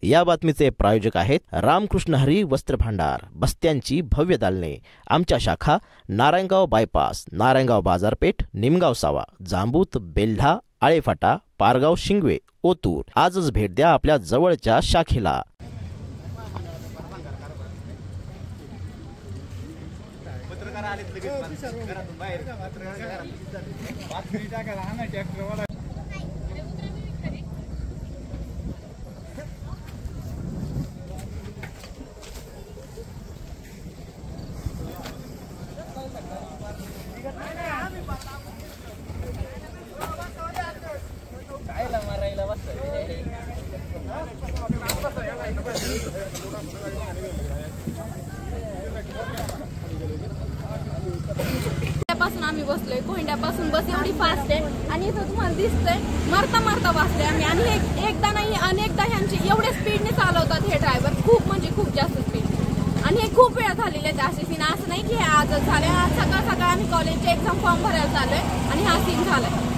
या बातमीचे प्रायोजक आहेत रामकृष्ण हरी वस्त्र भांडार, बस्त्यांची भव्य दालने। आमच्या शाखा नारायणगाव बायपास, नारायणगाव बाजारपेठ, निमगाव सावा, जांबूत, बेल्ढा, आळेफाटा, पारगाव, शिंगवे, ओतूर। आजच भेट द्या आपल्या जवळच्या शाखेला। आम्ही बसलोय कोहिंड्यापासून बस एवढी फास्ट आहे आणि इथं तुम्हाला दिसतंय मरता मरता बसले आम्ही। आणि एकदा नाही अनेकदा ह्यांची एवढ्या स्पीडने चालवतात हे ड्रायव्हर, खूप म्हणजे खूप जास्त स्पीड। आणि हे खूप वेळा झालेले आहेत असे सीन, असं नाही की हे आजच झाले। आज सकाळ सकाळ आम्ही कॉलेजचे एक्झाम फॉर्म भरायला चाललोय आणि हा सीन झालाय।